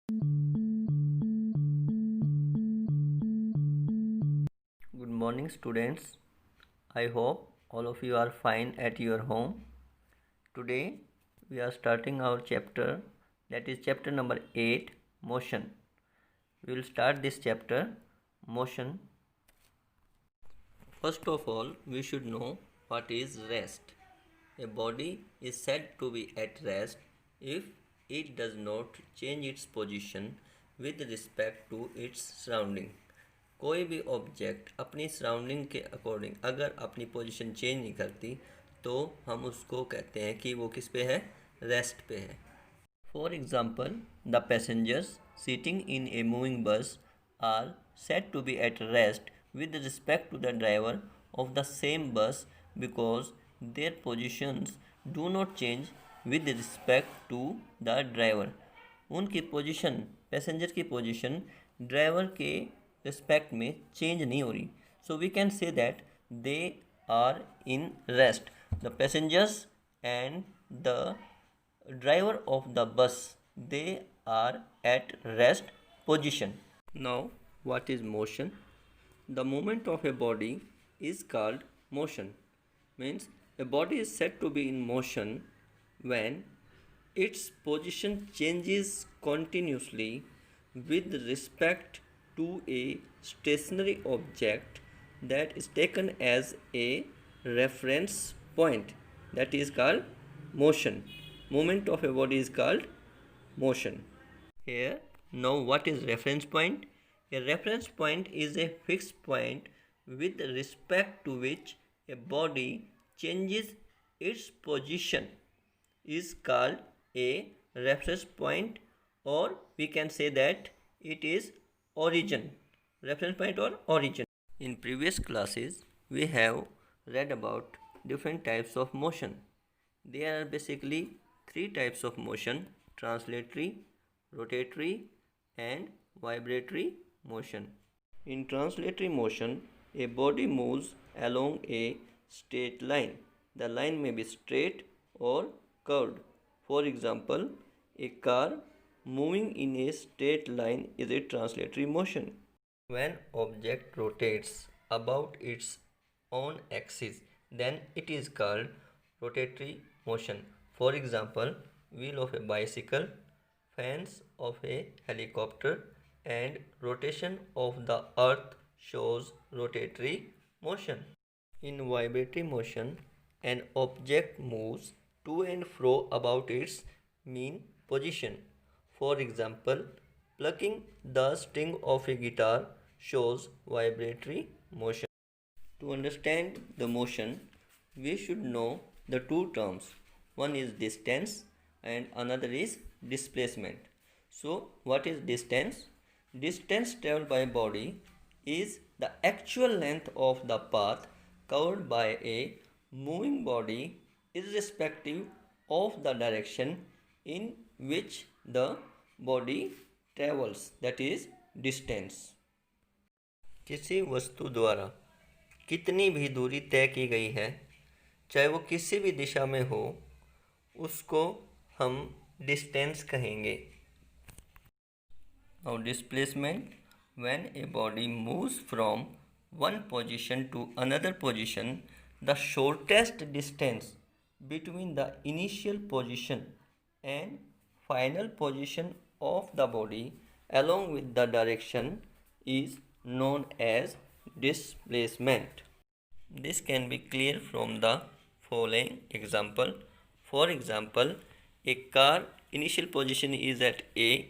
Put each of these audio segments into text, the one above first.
Good morning, students. I hope all of you are fine at your home. Today we are starting our chapter, that is chapter number 8, motion. We will start this chapter, motion. First of all, we should know what is rest. A body is said to be at rest if it does not change its position with respect to its surrounding. कोई भी object अपनी surrounding के according अगर अपनी position change नहीं करती तो हम उसको कहते हैं कि वो किस पे है, रेस्ट पे है. For example, the passengers sitting in a moving bus are said to be at rest with respect to the driver of the same bus because their positions do not change with respect to the driver. उनकी position, passenger की position driver के respect में change नहीं हो रही. So we can say that they are in rest. The passengers and the driver of the bus, they are at rest position. Now, what is motion? The movement of a body is called motion. Means a body is said to be in motion when its position changes continuously with respect to a stationary object that is taken as a reference point. That is called motion. Movement of a body is called motion. Here, now what is reference point? A reference point is a fixed point with respect to which a body changes its position is called a reference point, or we can say that it is origin. Reference point or origin. In previous classes, we have read about different types of motion. There are basically three types of motion: translatory, rotatory, and vibratory motion. In translatory motion, a body moves along a straight line. The line may be straight or curved. For example, a car moving in a straight line is a translatory motion. When object rotates about its own axis, then it is called rotatory motion. For example, wheel of a bicycle, fans of a helicopter, and rotation of the earth shows rotatory motion. In vibratory motion, an object moves to and fro about its mean position. For example, plucking the string of a guitar shows vibratory motion. To understand the motion, we should know the two terms. One is distance and another is displacement. So, what is distance? Distance traveled by a body is the actual length of the path covered by a moving body irrespective of the direction in which the body travels, that is distance. किसी वस्तु द्वारा कितनी भी दूरी तय की गई है, चाहे वो किसी भी दिशा में हो, उसको हम डिस्टेंस कहेंगे. Now displacement, when a body moves from one position to another position, the shortest distance between the initial position and final position of the body along with the direction is known as displacement. This can be clear from the following example. For example, a car initial position is at A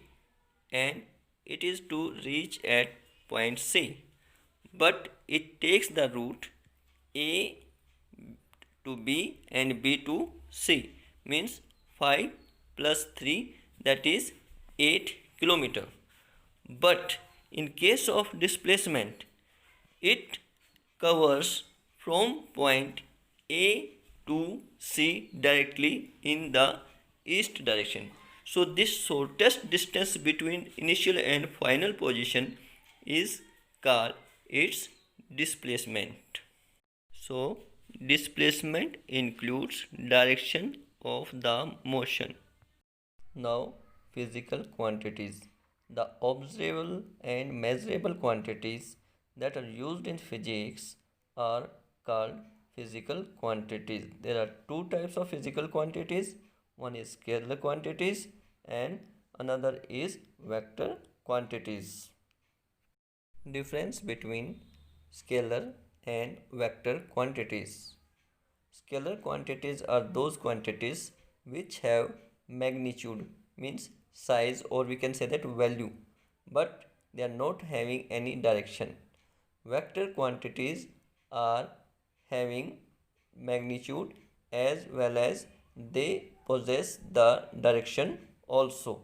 and it is to reach at point C, but it takes the route A to B and B to C, means 5 plus 3, that is 8 kilometer. But in case of displacement, it covers from point A to C directly in the east direction. So this shortest distance between initial and final position is called its displacement. So displacement includes direction of the motion. Now physical quantities. The observable and measurable quantities that are used in physics are called physical quantities. There are two types of physical quantities. One is scalar quantities and another is vector quantities. Difference between scalar and vector quantities. Scalar quantities are those quantities which have magnitude, means size, or we can say that value, but they are not having any direction. Vector quantities are having magnitude as well as they possess the direction also.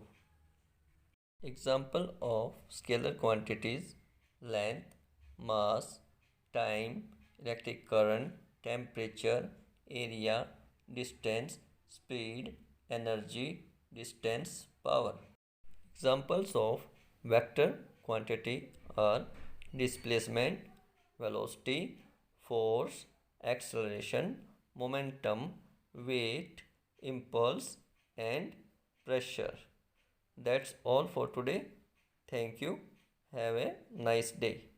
Example of scalar quantities: length, mass, time, electric current, temperature, area, distance, speed, energy, distance, power. Examples of vector quantity are displacement, velocity, force, acceleration, momentum, weight, impulse, and pressure. That's all for today. Thank you. Have a nice day.